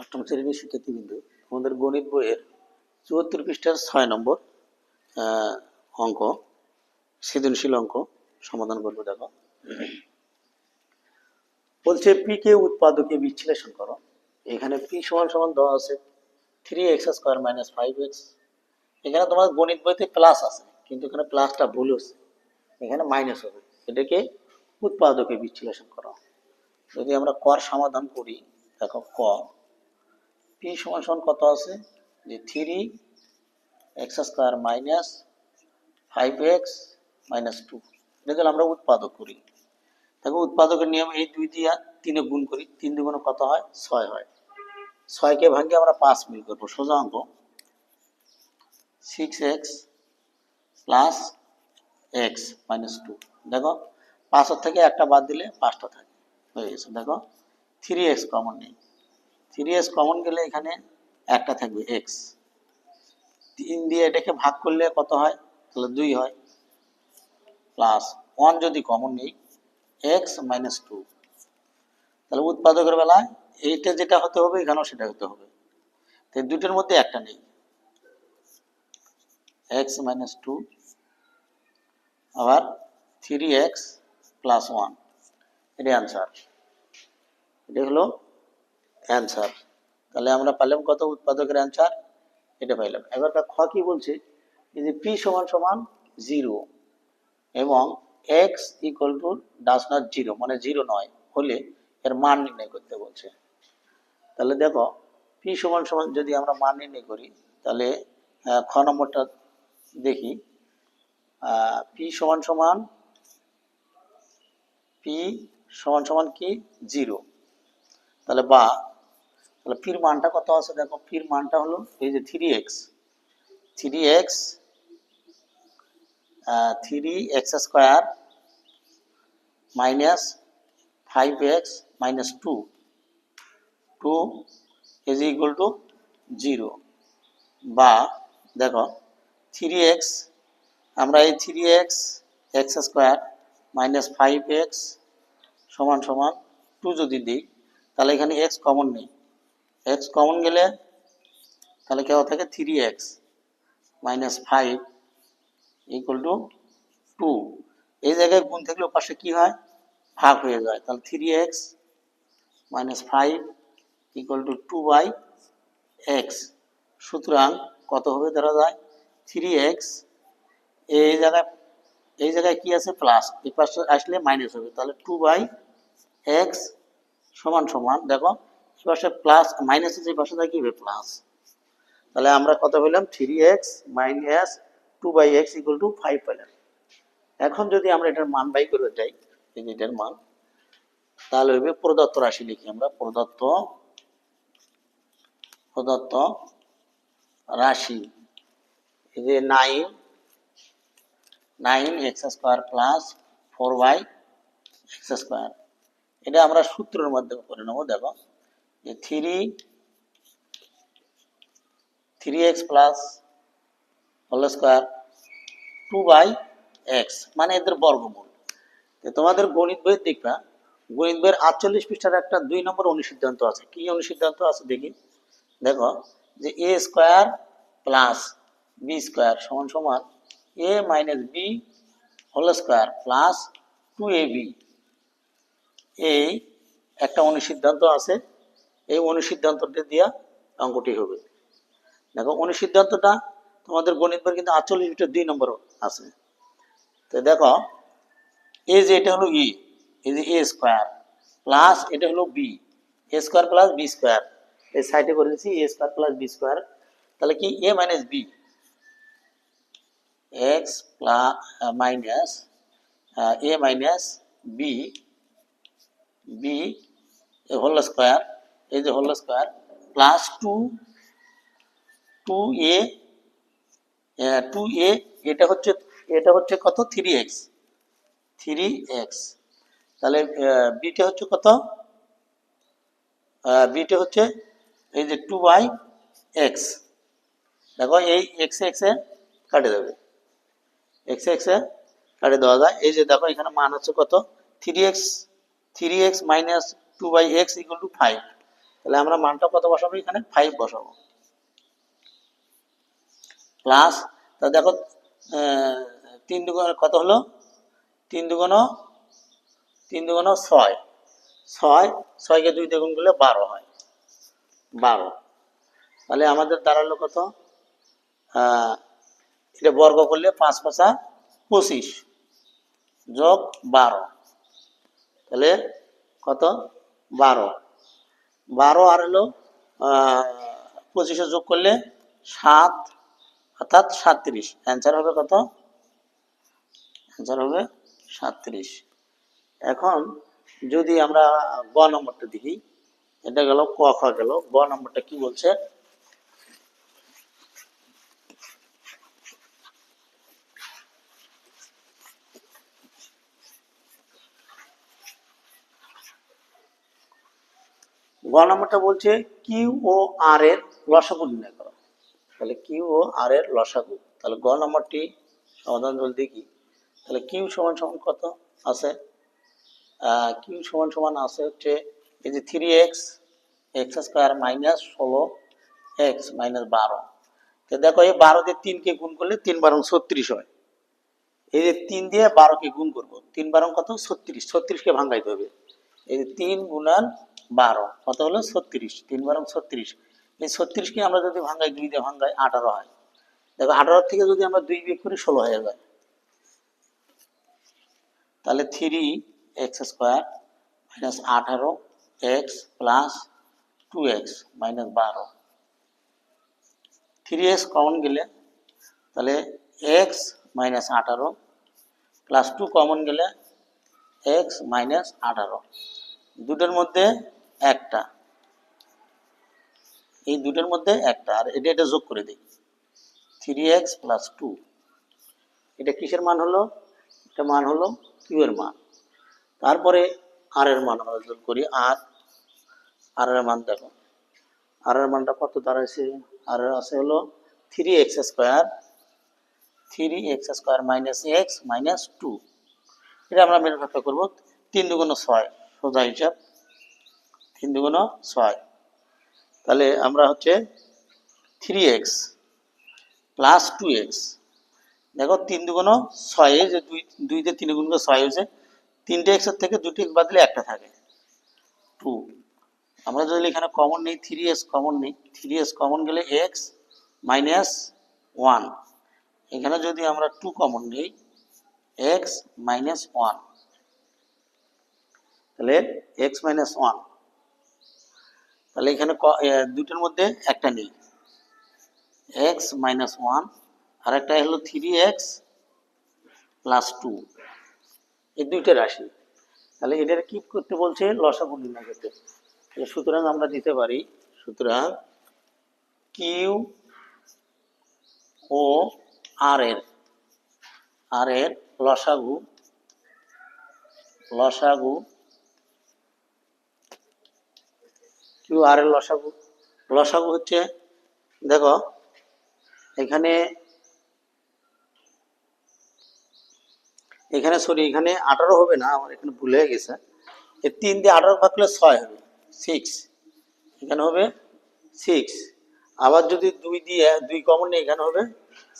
অষ্টম শ্রেণীর শিক্ষার্থীবৃন্দু, আমাদের গণিত বইয়ের ৭৪ পৃষ্ঠার ৬ নম্বর অঙ্ক, সৃজনশীল অঙ্ক সমাধান করবো। দেখো, বলছে পি কে উৎপাদকে বিশ্লেষণ করো। এখানে পি সমান সমান দেওয়া আছে 3x² - 5x। এখানে তোমার গণিত বইতে প্লাস আছে, কিন্তু এখানে প্লাসটা ভুল হচ্ছে, এখানে মাইনাস হবে। এটাকে উৎপাদকে বিশ্লেষণ করো। যদি আমরা কর সমাধান করি, দেখো ক পি সমান সমান কত আছে, যে 3x² - 5x - 2। এটা যদি আমরা উৎপাদক করি, দেখো উৎপাদকের নিয়ম এই 2 দিয়া 3 গুণ করি, 3 দুগুণে কত হয়, 6 হয়। 6কে ভাঙিয়ে আমরা 5 মিল করবো, সোজা অঙ্ক। 6x + x - 2। দেখো 5 থেকে একটা বাদ দিলে 5টা থাকে, হয়ে গেছে। দেখো 3x কমন নেই, 3x কমন গেলে এখানে একটা থাকবে x। 3 দিয়ে এটাকে ভাগ করলে কত হয়, তাহলে 2 হয়, প্লাস 1 যদি কমন নেই x - 2। তাহলে উৎপাদকের বেলায় এইটা যেটা হতে হবে, এখানেও সেটা হতে হবে। তো দুটোর মধ্যে একটা নেই, x - 2 আবার 3x + 1। এটা অ্যান্সার, এটা হলো অ্যান্সার। তাহলে আমরা পাইলাম কত, উৎপাদকের অ্যান্সার এটা পাইলাম। এবার খ কি বলছে, যে পি সমান সমান 0 এবং x ডাজ নট 0 মানে 0 নয় হলে এর মান নির্ণয় করতে বলছে। তাহলে দেখো পি সমান সমান যদি আমরা মান নির্ণয় করি, তাহলে খ নম্বরটা দেখি। পি সমান সমান কি 0, তাহলে তাহলে পির মানটা কত আছে, দেখো পির মানটা হলো এই যে 3x - 5x - 2 is equal to 0। বা দেখো 3x, আমরা এই 3x x² - 5x = 2 যদি দিই, তাহলে এখানে x কমন নেই, x কমন গেলে তাহলে কেউ থাকে 3x - 5 = 2। এই জায়গায় গুণ থাকলে পাশে কি হয়, ভাগ হয়ে যায়। তাহলে 3x - 5 = 2/x। সুতরাং কত হবে, ধরা যায় 3x, এই জায়গায় কি আছে, প্লাস, এই পাশে আসলে মাইনাস হবে, তাহলে 2/x সমান সমান, দেখো এই পাশে প্লাস মাইনাস আছে, এই পাশে কি হবে, প্লাস। তাহলে আমরা কত পেলাম, 3x - 2/x = 5 পেলাম। এখন যদি আমরা এটার মান বাই করে যাই, এটার মান, তাহলে হবে প্রদত্ত রাশি লিখি আমরা, প্রদত্ত রাশি, এই যে 9x² + 4/x²। এটা আমরা সূত্রের মাধ্যমে করে নেবো। দেখো যে 3x + 2/x মানে এদের বর্গমূল। তোমাদের গণিত বই দেখবা, গণিত বইয়ের 48 পৃষ্ঠার একটা 2 নম্বর অনুসিদ্ধান্ত আছে। কি অনুসিদ্ধান্ত আছে দেখি, দেখো যে a² + b² = a - b² + 2ab। এই একটা অনুসিদ্ধান্ত আছে, এই অনুসিদ্ধান্তটা দিয়া অঙ্কটি হবে। দেখো অনুসিদ্ধান্তটা তোমাদের গণিত বইয়ের কিন্তু 48 পৃষ্ঠার 2 নম্বর আছে। তো দেখো এই যে এটা হলো ই, এই যে a² প্লাস এটা হলো b, a² + b², এই সাইডে করে দিচ্ছি a² + b²। তাহলে কি a - b, x minus a minus b whole square, এই যে হোল স্কয়ার, প্লাস 2a, এটা হচ্ছে কত, 3x। তাহলে বিটা হচ্ছে কত, বিটা হচ্ছে এই যে 2/x। দেখো এই x এ কাটে যাবে, x এ কাটে দেওয়া যায়। এই যে দেখো এখানে মান হচ্ছে কত, 3x - 2/x = 5। তাহলে আমরা মানটা কত বসাবো, এখানে 5 বসাবো, প্লাস, তা দেখো 3 দুগুণ কত হলো, 3 দুগুণ 6, 6কে 2 দিয়ে গুণ করলে 12 হয়, 12। তাহলে আমাদের দাঁড়ালো কত, এটা বর্গ করলে 5 5 25 যোগ 12, তাহলে কত, 12, 12 আর হলো 25 যোগ করলে 7, অর্থাৎ 37। অ্যান্সার হবে কত, অ্যান্সার হবে 37। এখন যদি আমরা গ নম্বরটা দেখি, এটা গেল ক খ গেল, গ নম্বরটা কি বলছে, গ নম্বরটা বলছে কিউ ও আর এর লসাগু নির্ণয় করো। তাহলে কিউ ও আর এর লসাগু, তাহলে গ নম্বরটি সমাধান যদি দেখি, তাহলে কিউ সমান সমান কত আছে, কিউ সমান সমান আছে হচ্ছে এই যে 3x x square minus 16x minus 12। তো দেখো এই 12 দিয়ে 3 কে গুণ করলে 3 বারং 36 হয়, এই যে 3 দিয়ে 12 কে গুণ করবো, 3 বারং কত 36, 36 কে ভাঙাইতে হবে, এই যে 3 গুণন 12 কত হলো 36, 3 বারং 36, এই 36 কে আমরা যদি ভাঙাই 2 দিয়ে ভাঙাই 18 হয়, দেখো 18 থেকে যদি আমরা 2 বিয়োগ করি 16 হয়ে যায়, তাহলে 3x square minus 18x plus 2x minus 12, 3x common গেলে তাহলে x মাইনাস 18 প্লাস 2 কমন গেলে x মাইনাস 18, দুটোর মধ্যে একটা, এই দুটোর মধ্যে একটা, আর এটা যোগ করে দিই 3x প্লাস 2, এটা কিসের মান হলো, এটা মান হলো কিউ এর মান। তারপরে আর এর মান আমরা যোগ করি, আর এর মান দেখো, আর এর মানটা কত দাঁড়াইছে, আর আছে হলো 3x square minus x minus 2, এটা আমরা মেরু ভাগ করবো, 3 দুগুণ 6 সোজা হিসাব, 3 দুগুণ 6, তাহলে আমরা হচ্ছে 3x প্লাস 2x, দেখো 3 দুগুণ 6, যে 2 দিয়ে 3 গুণ করে 6 হয়েছে, 3টে x এর থেকে 2টি x বাদ দিলে একটা থাকে 2, আমরা যদি এখানে কমন নেই 3x কমন নেই, 3x কমন গেলে x মাইনাস 1, এখানে যদি আমরা 2 কমন নেই x মাইনাস 1, তাহলে x মাইনাস 1, তাহলে এখানে দুটোর মধ্যে একটা নেই x মাইনাস 1, আর একটা হলো 3x প্লাস 2, এই দুইটা রাশি, তাহলে এটার কি করতে বলছে, লসাগু নির্ণয় করতে। সুতরাং আমরা দিতে পারি, সুতরাং কিউ ও আর এর লসাগু কিউ আর এর লসাগু হচ্ছে, দেখো এখানে সরি, এখানে 18 হবে না, আমার এখানে ভুল হয়ে গেছে, এই 3 দিয়ে 18 ভাগ করলে 6 হবে 6, এখানে হবে 6, আবার যদি 2 দিয়ে 2 কমন নেই, এখানে হবে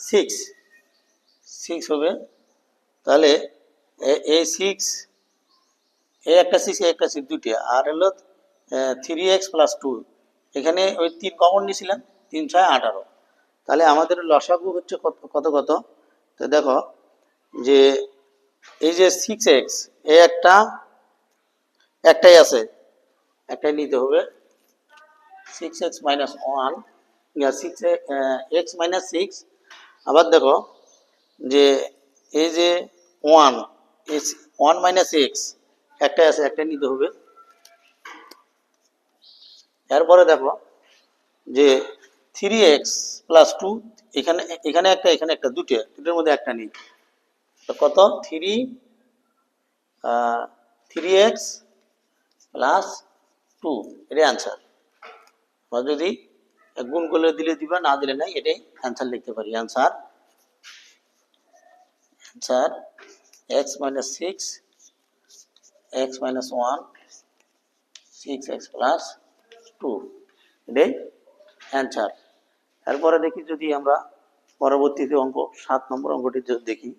6 হবে, তাহলে এই 6, এই একটা 6 এই একটা 6 দুটি, আর হলো 3x প্লাস 2, এখানে ওই 3 কমন নিয়েছিলাম, 3 6 18, তাহলে আমাদের লসাগু হচ্ছে কত কত, তো দেখো যে এই যে 6x, এই একটাই আছে, একটাই নিতে হবে, 6x মাইনাস 1, 6x মাইনাস 6, আবার দেখো যে এই যে 1 মাইনাস এক্স একটাই আছে, একটাই নিতে হবে, এরপরে দেখো যে 3x প্লাস 2, এখানে একটা দুটোর মধ্যে একটা নেই, কত 3x প্লাস 2, এটাই অ্যান্সার। আমরা যদি গুণ করলে দিলে দিবা, না দিলে নাই, এটাই অ্যান্সার লিখতে পারি, answer x minus 6 x minus 1 6x plus two, এটাই অ্যান্সার। এরপরে দেখি যদি আমরা পরবর্তীতে অঙ্ক 7 নম্বর অঙ্কটি যদি দেখি,